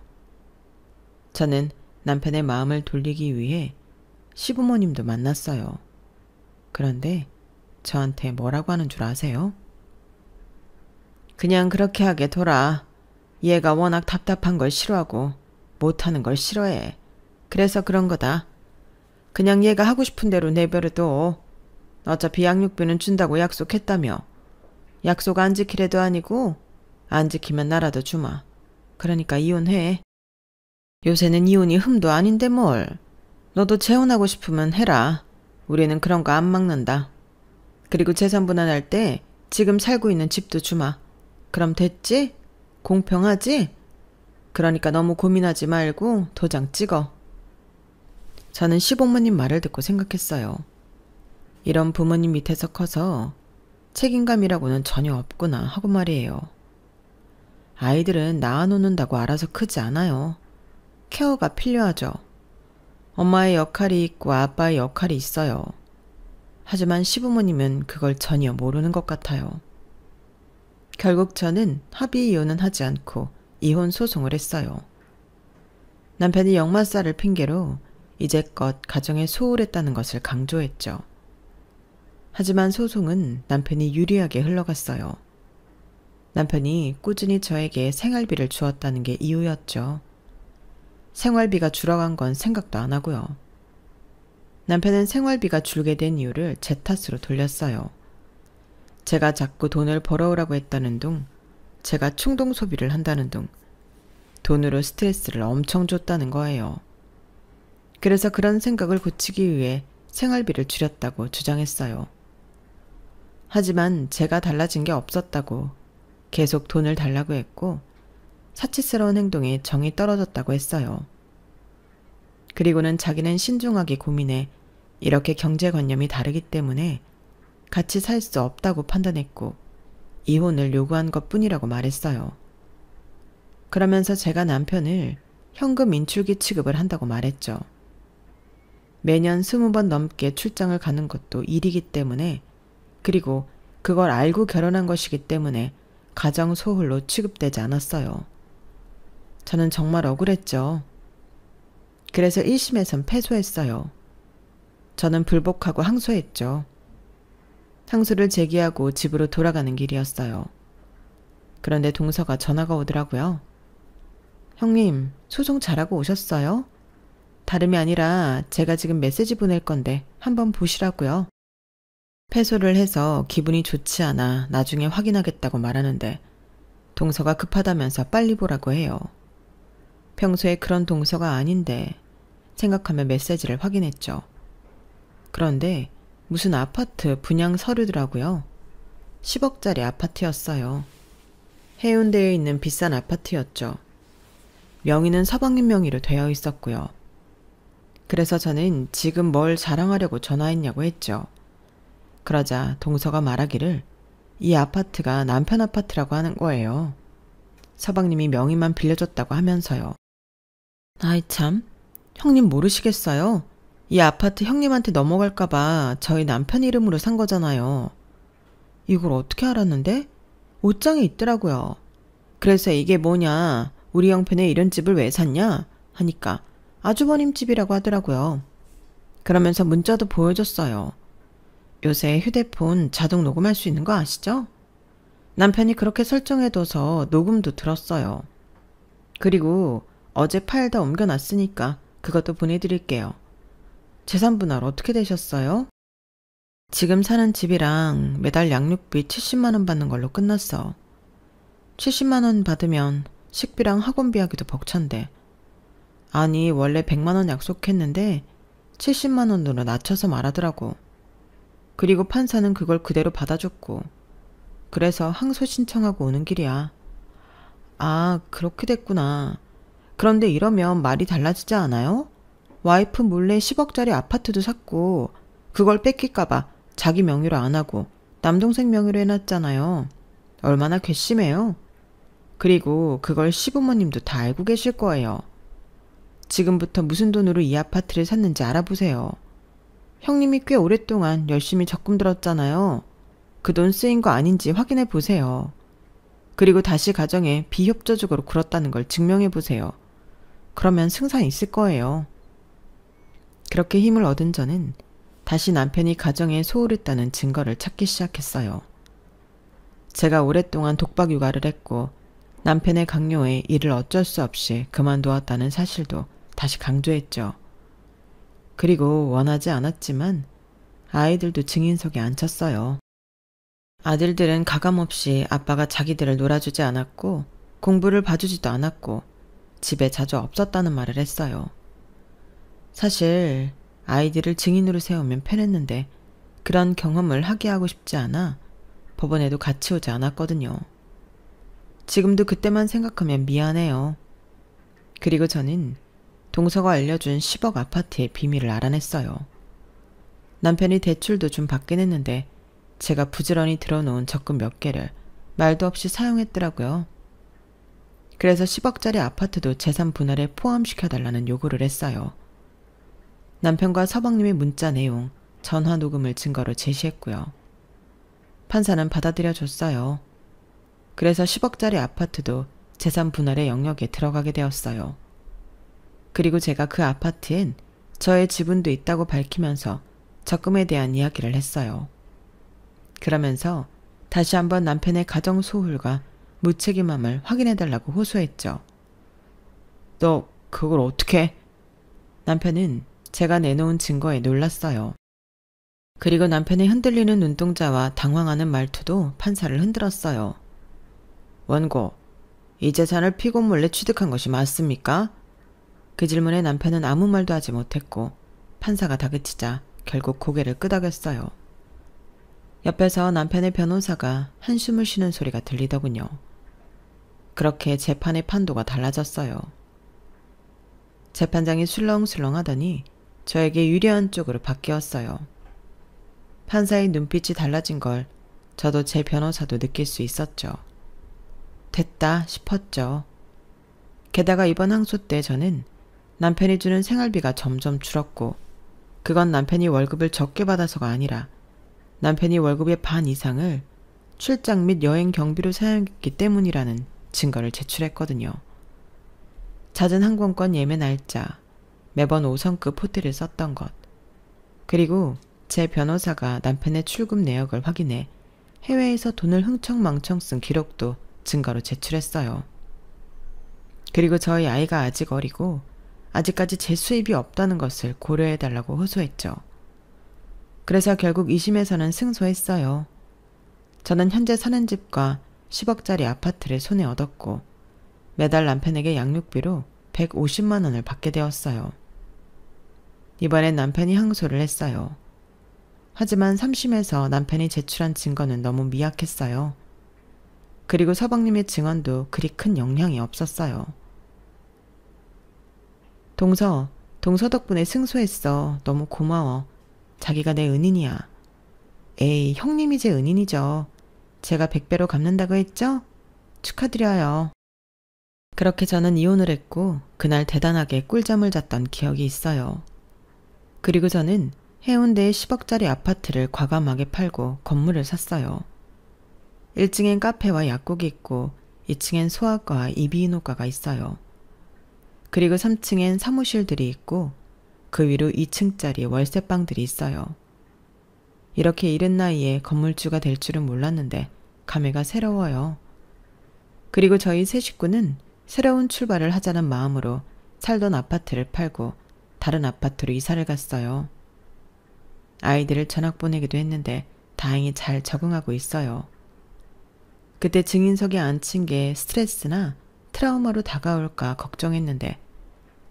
Speaker 1: 저는 남편의 마음을 돌리기 위해 시부모님도 만났어요. 그런데 저한테 뭐라고 하는 줄 아세요? 그냥 그렇게 하게 둬라. 얘가 워낙 답답한 걸 싫어하고 못하는 걸 싫어해. 그래서 그런 거다. 그냥 얘가 하고 싶은 대로 내버려둬. 어차피 양육비는 준다고 약속했다며. 약속 안 지키래도 아니고 안 지키면 나라도 주마. 그러니까 이혼해. 요새는 이혼이 흠도 아닌데 뭘. 너도 재혼하고 싶으면 해라. 우리는 그런 거 안 막는다. 그리고 재산 분할할 때 지금 살고 있는 집도 주마. 그럼 됐지? 공평하지? 그러니까 너무 고민하지 말고 도장 찍어. 저는 시부모님 말을 듣고 생각했어요. 이런 부모님 밑에서 커서 책임감이라고는 전혀 없구나 하고 말이에요. 아이들은 낳아놓는다고 알아서 크지 않아요. 케어가 필요하죠. 엄마의 역할이 있고 아빠의 역할이 있어요. 하지만 시부모님은 그걸 전혀 모르는 것 같아요. 결국 저는 합의 이혼은 하지 않고 이혼 소송을 했어요. 남편이 역마살을 핑계로 이제껏 가정에 소홀했다는 것을 강조했죠. 하지만 소송은 남편이 유리하게 흘러갔어요. 남편이 꾸준히 저에게 생활비를 주었다는 게 이유였죠. 생활비가 줄어간 건 생각도 안 하고요. 남편은 생활비가 줄게 된 이유를 제 탓으로 돌렸어요. 제가 자꾸 돈을 벌어오라고 했다는 둥, 제가 충동 소비를 한다는 둥, 돈으로 스트레스를 엄청 줬다는 거예요. 그래서 그런 생각을 고치기 위해 생활비를 줄였다고 주장했어요. 하지만 제가 달라진 게 없었다고 계속 돈을 달라고 했고 사치스러운 행동에 정이 떨어졌다고 했어요. 그리고는 자기는 신중하게 고민해 이렇게 경제관념이 다르기 때문에 같이 살 수 없다고 판단했고 이혼을 요구한 것뿐이라고 말했어요. 그러면서 제가 남편을 현금 인출기 취급을 한다고 말했죠. 매년 20번 넘게 출장을 가는 것도 일이기 때문에 그리고 그걸 알고 결혼한 것이기 때문에 가정 소홀로 취급되지 않았어요. 저는 정말 억울했죠. 그래서 1심에선 패소했어요. 저는 불복하고 항소했죠. 항소를 제기하고 집으로 돌아가는 길이었어요. 그런데 동서가 전화가 오더라고요. 형님, 소송 잘하고 오셨어요? 다름이 아니라 제가 지금 메시지 보낼 건데 한번 보시라고요. 패소를 해서 기분이 좋지 않아 나중에 확인하겠다고 말하는데 동서가 급하다면서 빨리 보라고 해요. 평소에 그런 동서가 아닌데 생각하며 메시지를 확인했죠. 그런데 무슨 아파트 분양 서류더라고요. 10억짜리 아파트였어요. 해운대에 있는 비싼 아파트였죠. 명의는 서방님 명의로 되어 있었고요. 그래서 저는 지금 뭘 자랑하려고 전화했냐고 했죠. 그러자 동서가 말하기를 이 아파트가 남편 아파트라고 하는 거예요. 서방님이 명의만 빌려줬다고 하면서요. 아이 참, 형님 모르시겠어요? 이 아파트 형님한테 넘어갈까봐 저희 남편 이름으로 산 거잖아요. 이걸 어떻게 알았는데? 옷장에 있더라고요. 그래서 이게 뭐냐, 우리 형편에 이런 집을 왜 샀냐? 하니까 아주버님 집이라고 하더라고요. 그러면서 문자도 보여줬어요. 요새 휴대폰 자동 녹음할 수 있는 거 아시죠? 남편이 그렇게 설정해둬서 녹음도 들었어요. 그리고 어제 파일 다 옮겨놨으니까 그것도 보내드릴게요. 재산 분할 어떻게 되셨어요? 지금 사는 집이랑 매달 양육비 70만 원 받는 걸로 끝났어. 70만 원 받으면 식비랑 학원비 하기도 벅찬데. 아니 원래 100만 원 약속했는데 70만 원으로 낮춰서 말하더라고. 그리고 판사는 그걸 그대로 받아줬고. 그래서 항소 신청하고 오는 길이야. 아, 그렇게 됐구나. 그런데 이러면 말이 달라지지 않아요? 와이프 몰래 10억짜리 아파트도 샀고 그걸 뺏길까봐 자기 명의로 안 하고 남동생 명의로 해놨잖아요. 얼마나 괘씸해요. 그리고 그걸 시부모님도 다 알고 계실 거예요. 지금부터 무슨 돈으로 이 아파트를 샀는지 알아보세요. 형님이 꽤 오랫동안 열심히 적금 들었잖아요. 그 돈 쓰인 거 아닌지 확인해 보세요. 그리고 다시 가정에 비협조적으로 굴었다는 걸 증명해 보세요. 그러면 승산 있을 거예요. 그렇게 힘을 얻은 저는 다시 남편이 가정에 소홀했다는 증거를 찾기 시작했어요. 제가 오랫동안 독박 육아를 했고 남편의 강요에 이를 어쩔 수 없이 그만두었다는 사실도 다시 강조했죠. 그리고 원하지 않았지만 아이들도 증인석에 앉혔어요. 아들들은 가감없이 아빠가 자기들을 놀아주지 않았고 공부를 봐주지도 않았고 집에 자주 없었다는 말을 했어요. 사실 아이들을 증인으로 세우면 편했는데 그런 경험을 하게 하고 싶지 않아 법원에도 같이 오지 않았거든요. 지금도 그때만 생각하면 미안해요. 그리고 저는 동서가 알려준 10억 아파트의 비밀을 알아냈어요. 남편이 대출도 좀 받긴 했는데 제가 부지런히 들어놓은 적금 몇 개를 말도 없이 사용했더라고요. 그래서 10억짜리 아파트도 재산 분할에 포함시켜달라는 요구를 했어요. 남편과 서방님의 문자 내용, 전화 녹음을 증거로 제시했고요. 판사는 받아들여줬어요. 그래서 10억짜리 아파트도 재산 분할의 영역에 들어가게 되었어요. 그리고 제가 그 아파트엔 저의 지분도 있다고 밝히면서 적금에 대한 이야기를 했어요. 그러면서 다시 한번 남편의 가정 소홀과 무책임함을 확인해달라고 호소했죠. 너 그걸 어떻게? 남편은 제가 내놓은 증거에 놀랐어요. 그리고 남편의 흔들리는 눈동자와 당황하는 말투도 판사를 흔들었어요. 원고, 이 재산을 피고 몰래 취득한 것이 맞습니까? 그 질문에 남편은 아무 말도 하지 못했고 판사가 다그치자 결국 고개를 끄덕였어요. 옆에서 남편의 변호사가 한숨을 쉬는 소리가 들리더군요. 그렇게 재판의 판도가 달라졌어요. 재판장이 술렁술렁 하더니 저에게 유리한 쪽으로 바뀌었어요. 판사의 눈빛이 달라진 걸 저도 제 변호사도 느낄 수 있었죠. 됐다 싶었죠. 게다가 이번 항소 때 저는 남편이 주는 생활비가 점점 줄었고 그건 남편이 월급을 적게 받아서가 아니라 남편이 월급의 반 이상을 출장 및 여행 경비로 사용했기 때문이라는 증거를 제출했거든요. 잦은 항공권 예매 날짜, 매번 5성급 호텔을 썼던 것, 그리고 제 변호사가 남편의 출금 내역을 확인해 해외에서 돈을 흥청망청 쓴 기록도 증거로 제출했어요. 그리고 저희 아이가 아직 어리고 아직까지 제 수입이 없다는 것을 고려해달라고 호소했죠. 그래서 결국 2심에서는 승소했어요. 저는 현재 사는 집과 10억짜리 아파트를 손에 얻었고 매달 남편에게 양육비로 150만 원을 받게 되었어요. 이번엔 남편이 항소를 했어요. 하지만 3심에서 남편이 제출한 증거는 너무 미약했어요. 그리고 서방님의 증언도 그리 큰 영향이 없었어요. 동서 덕분에 승소했어. 너무 고마워. 자기가 내 은인이야. 에이, 형님이 제 은인이죠. 제가 100배로 갚는다고 했죠? 축하드려요. 그렇게 저는 이혼을 했고 그날 대단하게 꿀잠을 잤던 기억이 있어요. 그리고 저는 해운대의 10억짜리 아파트를 과감하게 팔고 건물을 샀어요. 1층엔 카페와 약국이 있고 2층엔 소아과와 이비인후과가 있어요. 그리고 3층엔 사무실들이 있고 그 위로 2층짜리 월세방들이 있어요. 이렇게 이른 나이에 건물주가 될 줄은 몰랐는데 감회가 새로워요. 그리고 저희 세 식구는 새로운 출발을 하자는 마음으로 살던 아파트를 팔고 다른 아파트로 이사를 갔어요. 아이들을 전학 보내기도 했는데 다행히 잘 적응하고 있어요. 그때 증인석에 앉힌 게 스트레스나 트라우마로 다가올까 걱정했는데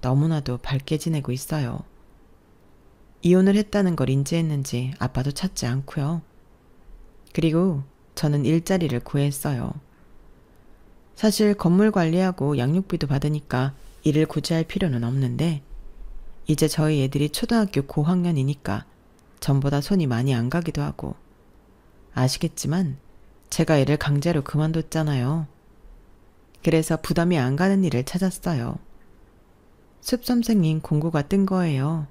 Speaker 1: 너무나도 밝게 지내고 있어요. 이혼을 했다는 걸 인지했는지 아빠도 찾지 않고요. 그리고 저는 일자리를 구했어요. 사실 건물 관리하고 양육비도 받으니까 일을 굳이 할 필요는 없는데 이제 저희 애들이 초등학교 고학년이니까 전보다 손이 많이 안 가기도 하고 아시겠지만 제가 애를 강제로 그만뒀잖아요. 그래서 부담이 안 가는 일을 찾았어요. 숲선생님 공고가 뜬 거예요.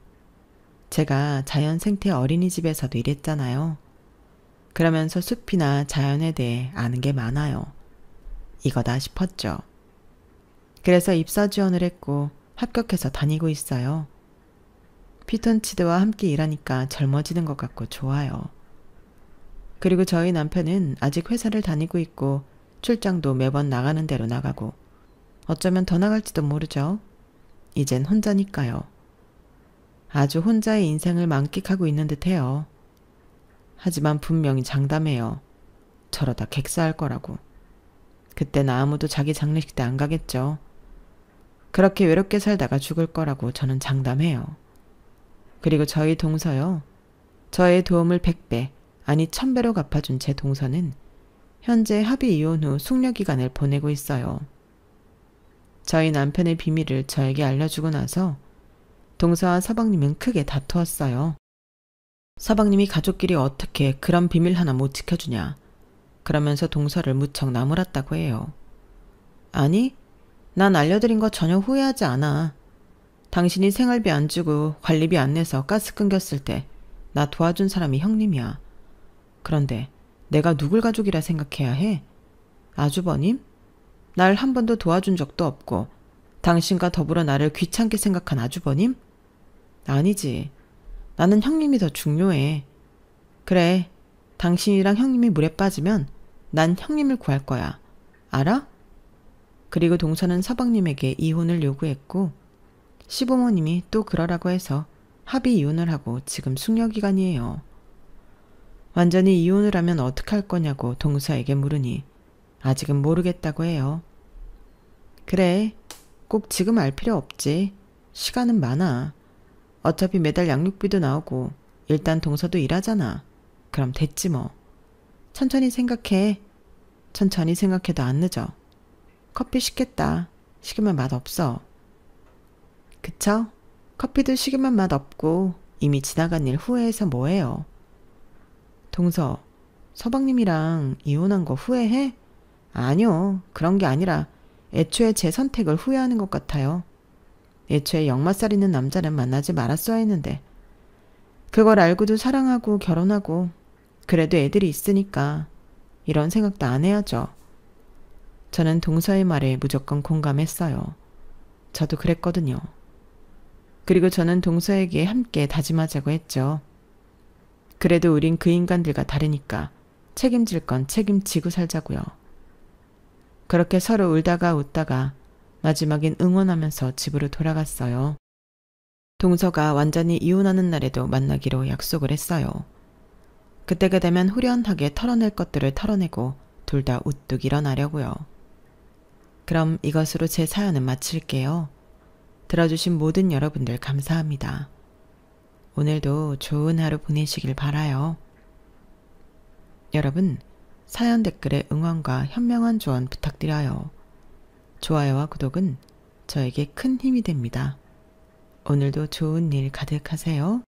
Speaker 1: 제가 자연생태 어린이집에서도 일했잖아요. 그러면서 숲이나 자연에 대해 아는 게 많아요. 이거다 싶었죠. 그래서 입사 지원을 했고 합격해서 다니고 있어요. 피톤치드와 함께 일하니까 젊어지는 것 같고 좋아요. 그리고 저희 남편은 아직 회사를 다니고 있고 출장도 매번 나가는 대로 나가고 어쩌면 더 나갈지도 모르죠. 이젠 혼자니까요. 아주 혼자의 인생을 만끽하고 있는 듯해요. 하지만 분명히 장담해요. 저러다 객사할 거라고. 그땐 아무도 자기 장례식 때 안 가겠죠. 그렇게 외롭게 살다가 죽을 거라고 저는 장담해요. 그리고 저희 동서요. 저의 도움을 100배, 아니 1000배로 갚아준 제 동서는 현재 합의 이혼 후 숙려기간을 보내고 있어요. 저희 남편의 비밀을 저에게 알려주고 나서 동서와 서방님은 크게 다투었어요. 서방님이 가족끼리 어떻게 그런 비밀 하나 못 지켜주냐. 그러면서 동서를 무척 나무랐다고 해요. 아니, 난 알려드린 거 전혀 후회하지 않아. 당신이 생활비 안 주고 관리비 안 내서 가스 끊겼을 때 나 도와준 사람이 형님이야. 그런데 내가 누굴 가족이라 생각해야 해? 아주버님? 날 한 번도 도와준 적도 없고 당신과 더불어 나를 귀찮게 생각한 아주버님? 아니지. 나는 형님이 더 중요해. 그래, 당신이랑 형님이 물에 빠지면 난 형님을 구할 거야. 알아? 그리고 동서는 서방님에게 이혼을 요구했고 시부모님이 또 그러라고 해서 합의 이혼을 하고 지금 숙려기간이에요. 완전히 이혼을 하면 어떡할 거냐고 동서에게 물으니 아직은 모르겠다고 해요. 그래, 꼭 지금 알 필요 없지. 시간은 많아. 어차피 매달 양육비도 나오고 일단 동서도 일하잖아. 그럼 됐지 뭐. 천천히 생각해. 천천히 생각해도 안 늦어. 커피 식겠다. 식으면 맛없어. 그쵸? 커피도 식으면 맛없고 이미 지나간 일 후회해서 뭐해요. 동서, 서방님이랑 이혼한 거 후회해? 아니요. 그런 게 아니라 애초에 제 선택을 후회하는 것 같아요. 애초에 역마살 있는 남자는 만나지 말았어야 했는데 그걸 알고도 사랑하고 결혼하고 그래도 애들이 있으니까 이런 생각도 안 해야죠. 저는 동서의 말에 무조건 공감했어요. 저도 그랬거든요. 그리고 저는 동서에게 함께 다짐하자고 했죠. 그래도 우린 그 인간들과 다르니까 책임질 건 책임지고 살자고요. 그렇게 서로 울다가 웃다가 마지막엔 응원하면서 집으로 돌아갔어요. 동서가 완전히 이혼하는 날에도 만나기로 약속을 했어요. 그때가 되면 후련하게 털어낼 것들을 털어내고 둘 다 우뚝 일어나려고요. 그럼 이것으로 제 사연은 마칠게요. 들어주신 모든 여러분들 감사합니다. 오늘도 좋은 하루 보내시길 바라요. 여러분, 사연 댓글에 응원과 현명한 조언 부탁드려요. 좋아요와 구독은 저에게 큰 힘이 됩니다. 오늘도 좋은 일 가득하세요.